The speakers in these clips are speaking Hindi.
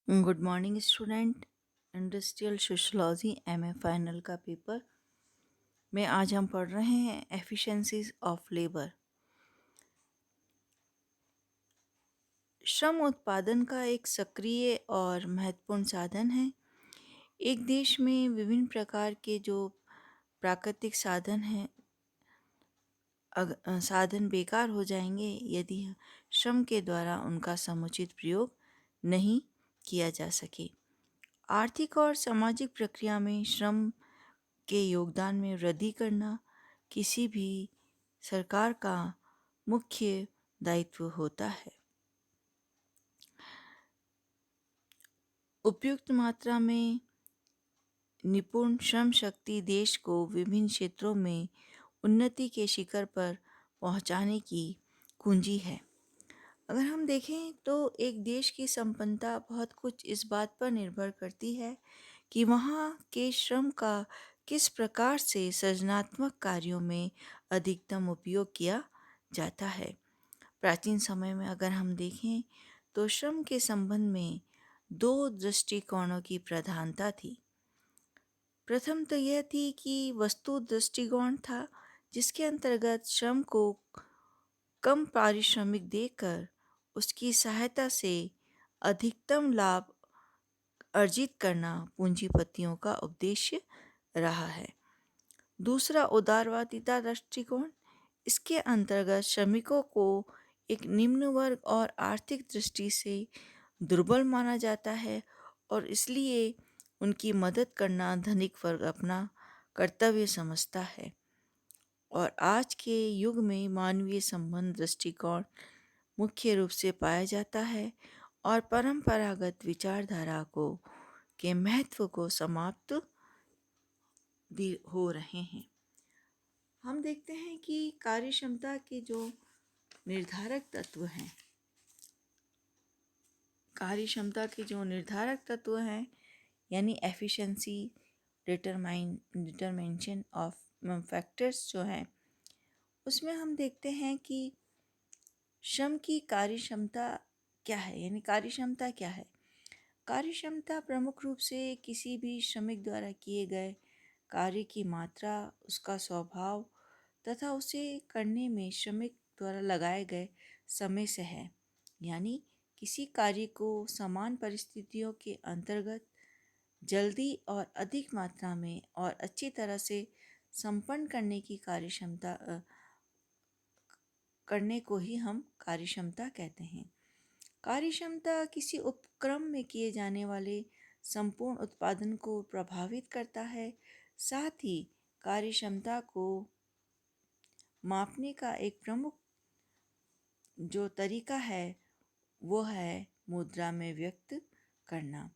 Good morning student. Industrial sociology MA final का पेपर में आज हम पढ़ रहे हैं एफिशिएंसीज ऑफ लेबर। श्रम उत्पादन का एक सक्रिय और महत्वपूर्ण साधन है। एक देश में विभिन्न प्रकार के जो प्राकृतिक साधन हैं साधन बेकार हो जाएंगे यदि श्रम के द्वारा उनका समुचित प्रयोग नहीं किया जा सके। आर्थिक और सामाजिक प्रक्रिया में श्रम के योगदान में वृद्धि करना किसी भी सरकार का मुख्य दायित्व होता है। उपयुक्त मात्रा में निपुण श्रम शक्ति देश को विभिन्न क्षेत्रों में उन्नति के शिखर पर पहुंचाने की कुंजी है। अगर हम देखें तो एक देश की संपन्नता बहुत कुछ इस बात पर निर्भर करती है कि वहाँ के श्रम का किस प्रकार से सृजनात्मक कार्यों में अधिकतम उपयोग किया जाता है। प्राचीन समय में अगर हम देखें तो श्रम के संबंध में दो दृष्टिकोणों की प्रधानता थी। प्रथम तो यह थी कि वस्तु दृष्टिकोण था, जिसके अंतर्गत श्रम को कम पारिश्रमिक देकर उसकी सहायता से अधिकतम लाभ अर्जित करना पूंजीपतियों का उद्देश्य रहा है। दूसरा उदारवादिता दृष्टिकोण, इसके अंतर्गत श्रमिकों को एक निम्न वर्ग और आर्थिक दृष्टि से दुर्बल माना जाता है और इसलिए उनकी मदद करना धनिक वर्ग अपना कर्तव्य समझता है। और आज के युग में मानवीय संबंध दृष्टिकोण मुख्य रूप से पाया जाता है और परंपरागत विचारधारा को के महत्व को समाप्त हो रहे हैं। हम देखते हैं कि कार्यक्षमता के जो निर्धारक तत्व हैं, कार्यक्षमता के जो निर्धारक तत्व हैं यानी एफिशिएंसी डिटरमिनेशन ऑफ फैक्टर्स जो हैं, उसमें हम देखते हैं कि श्रम की कार्यक्षमता क्या है, यानी कार्यक्षमता क्या है। कार्यक्षमता प्रमुख रूप से किसी भी श्रमिक द्वारा किए गए कार्य की मात्रा, उसका स्वभाव तथा उसे करने में श्रमिक द्वारा लगाए गए समय से है। यानी किसी कार्य को समान परिस्थितियों के अंतर्गत जल्दी और अधिक मात्रा में और अच्छी तरह से संपन्न करने की कार्यक्षमता करने को ही हम कार्यक्षमता कहते हैं। कार्यक्षमता किसी उपक्रम में किए जाने वाले संपूर्ण उत्पादन को प्रभावित करता है। साथ ही कार्यक्षमता को मापने का एक प्रमुख जो तरीका है वो है मुद्रा में व्यक्त करना।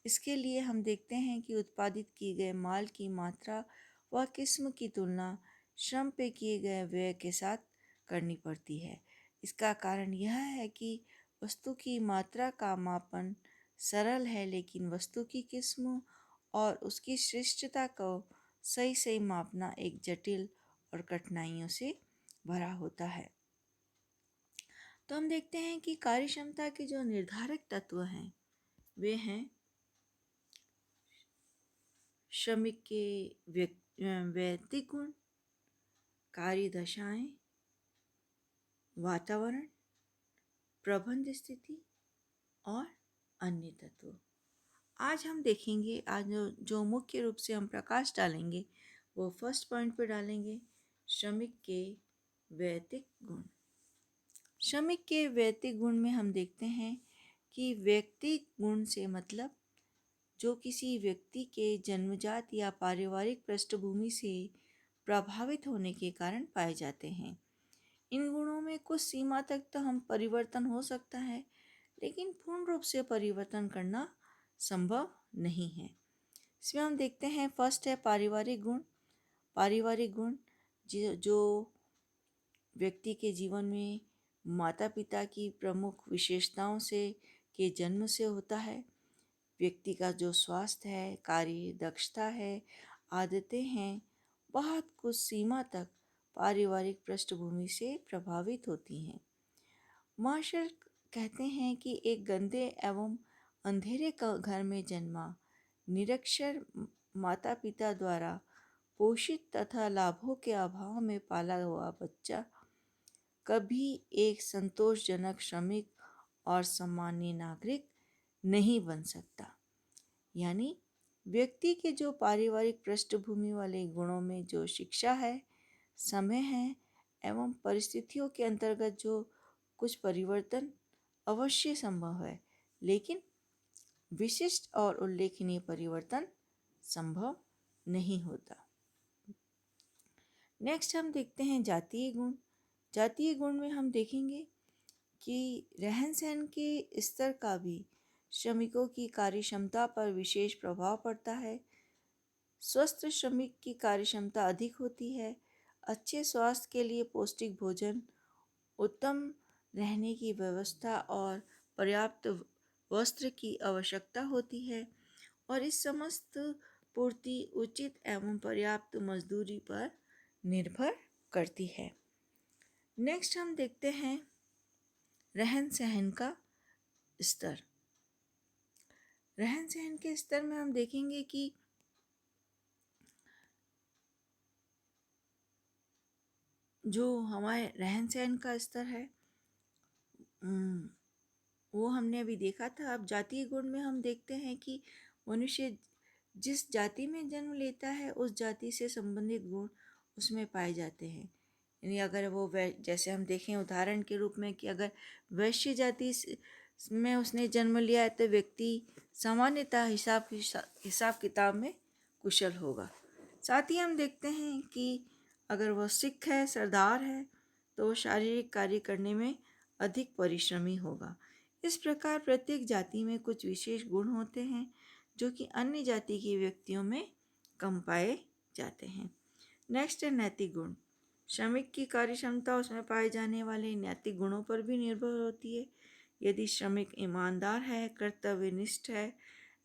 इसके लिए हम देखते हैं कि उत्पादित किए गए माल की मात्रा व किस्म की तुलना श्रम पे किए गए व्यय के साथ करनी पड़ती है। इसका कारण यह है कि वस्तु की मात्रा का मापन सरल है, लेकिन वस्तु की किस्म और उसकी श्रेष्ठता को सही सही मापना एक जटिल और कठिनाइयों से भरा होता है। तो हम देखते हैं कि कार्यक्षमता के जो निर्धारक तत्व हैं वे हैं श्रमिक के वैयक्तिक गुण, कार्यदशाएं, वातावरण, प्रबंध स्थिति और अन्य तत्व। आज हम देखेंगे, आज जो मुख्य रूप से हम प्रकाश डालेंगे वो फर्स्ट पॉइंट पे डालेंगे श्रमिक के वैयक्तिक गुण। श्रमिक के वैयक्तिक गुण में हम देखते हैं कि व्यक्तिक गुण से मतलब जो किसी व्यक्ति के जन्मजात या पारिवारिक पृष्ठभूमि से प्रभावित होने के कारण पाए जाते हैं। इन गुणों में कुछ सीमा तक तो हम परिवर्तन हो सकता है, लेकिन पूर्ण रूप से परिवर्तन करना संभव नहीं है। इसमें हम देखते हैं फर्स्ट है पारिवारिक गुण। पारिवारिक गुण जो व्यक्ति के जीवन में माता पिता की प्रमुख विशेषताओं से के जन्म से होता है। व्यक्ति का जो स्वास्थ्य है, कार्य दक्षता है, आदतें हैं, बहुत कुछ सीमा तक पारिवारिक पृष्ठभूमि से प्रभावित होती हैं। मार्शल कहते हैं कि एक गंदे एवं अंधेरे घर में जन्मा, निरक्षर माता पिता द्वारा पोषित तथा लाभों के अभाव में पाला हुआ बच्चा कभी एक संतोषजनक श्रमिक और सम्मानीय नागरिक नहीं बन सकता। यानी व्यक्ति के जो पारिवारिक पृष्ठभूमि वाले गुणों में जो शिक्षा है, समय है एवं परिस्थितियों के अंतर्गत जो कुछ परिवर्तन अवश्य संभव है, लेकिन विशिष्ट और उल्लेखनीय परिवर्तन संभव नहीं होता। नेक्स्ट हम देखते हैं जातीय गुण। जातीय गुण में हम देखेंगे कि रहन सहन के स्तर का भी श्रमिकों की कार्यक्षमता पर विशेष प्रभाव पड़ता है। स्वस्थ श्रमिक की कार्यक्षमता अधिक होती है। अच्छे स्वास्थ्य के लिए पौष्टिक भोजन, उत्तम रहने की व्यवस्था और पर्याप्त वस्त्र की आवश्यकता होती है और इस समस्त पूर्ति उचित एवं पर्याप्त मजदूरी पर निर्भर करती है। नेक्स्ट हम देखते हैं रहन सहन का स्तर। रहन सहन के स्तर में हम देखेंगे कि जो हमारे रहन सहन का स्तर है वो हमने अभी देखा था। अब जातीय गुण में हम देखते हैं कि मनुष्य जिस जाति में जन्म लेता है उस जाति से संबंधित गुण उसमें पाए जाते हैं। यानी अगर वो जैसे हम देखें उदाहरण के रूप में कि अगर वैश्य जाति में उसने जन्म लिया है तो व्यक्ति सामान्यतः हिसाब किताब में कुशल होगा। साथ ही हम देखते हैं कि अगर वह सिख है, सरदार है, तो वो शारीरिक कार्य करने में अधिक परिश्रमी होगा। इस प्रकार प्रत्येक जाति में कुछ विशेष गुण होते हैं जो कि अन्य जाति के व्यक्तियों में कम पाए जाते हैं। नेक्स्ट है नैतिक गुण। श्रमिक की कार्यक्षमता उसमें पाए जाने वाले नैतिक गुणों पर भी निर्भर होती है। यदि श्रमिक ईमानदार है, कर्तव्यनिष्ठ है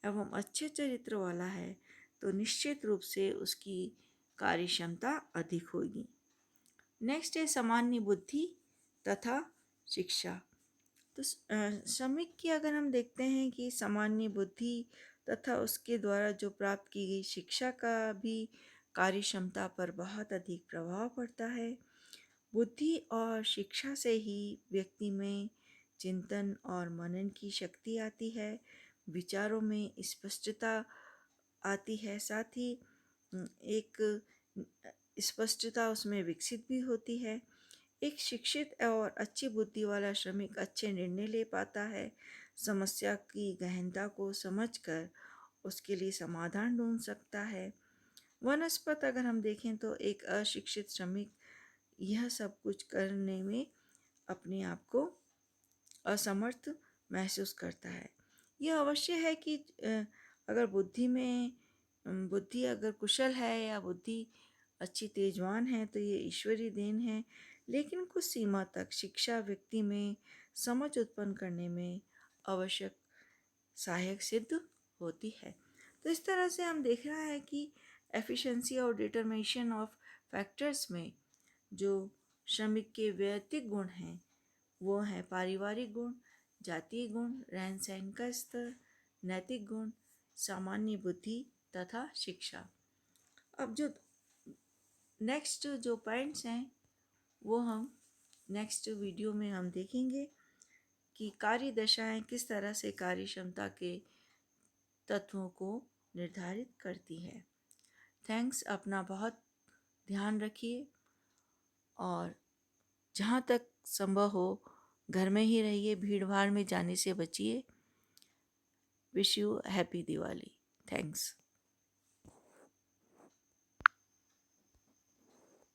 एवं अच्छे चरित्र वाला है तो निश्चित रूप से उसकी कार्यक्षमता अधिक होगी। नेक्स्ट है सामान्य बुद्धि तथा शिक्षा। तो श्रमिक की अगर हम देखते हैं कि सामान्य बुद्धि तथा उसके द्वारा जो प्राप्त की गई शिक्षा का भी कार्यक्षमता पर बहुत अधिक प्रभाव पड़ता है। बुद्धि और शिक्षा से ही व्यक्ति में चिंतन और मनन की शक्ति आती है, विचारों में स्पष्टता आती है, साथ ही एक स्पष्टता उसमें विकसित भी होती है। एक शिक्षित और अच्छी बुद्धि वाला श्रमिक अच्छे निर्णय ले पाता है, समस्या की गहनता को समझकर उसके लिए समाधान ढूंढ सकता है। वनस्पत अगर हम देखें तो एक अशिक्षित श्रमिक यह सब कुछ करने में अपने आप को असमर्थ महसूस करता है। यह अवश्य है कि अगर बुद्धि अगर कुशल है या बुद्धि अच्छी तेजवान है तो ये ईश्वरीय देन है, लेकिन कुछ सीमा तक शिक्षा व्यक्ति में समझ उत्पन्न करने में आवश्यक सहायक सिद्ध होती है। तो इस तरह से हम देख रहा है कि एफिशिएंसी और डिटर्मिनेशन ऑफ फैक्टर्स में जो श्रमिक के वैयक्तिक गुण हैं वो हैं पारिवारिक गुण, जातीय गुण, रहन सहन का स्तर, नैतिक गुण, सामान्य बुद्धि तथा शिक्षा। अब जो नेक्स्ट जो पॉइंट्स हैं वो हम नेक्स्ट वीडियो में हम देखेंगे कि कार्य दशाएं किस तरह से कार्य क्षमता के तत्वों को निर्धारित करती है। थैंक्स। अपना बहुत ध्यान रखिए और जहाँ तक संभव हो घर में ही रहिए, भीड़ भाड़ में जाने से बचिए। Wish you happy Diwali. Thanks.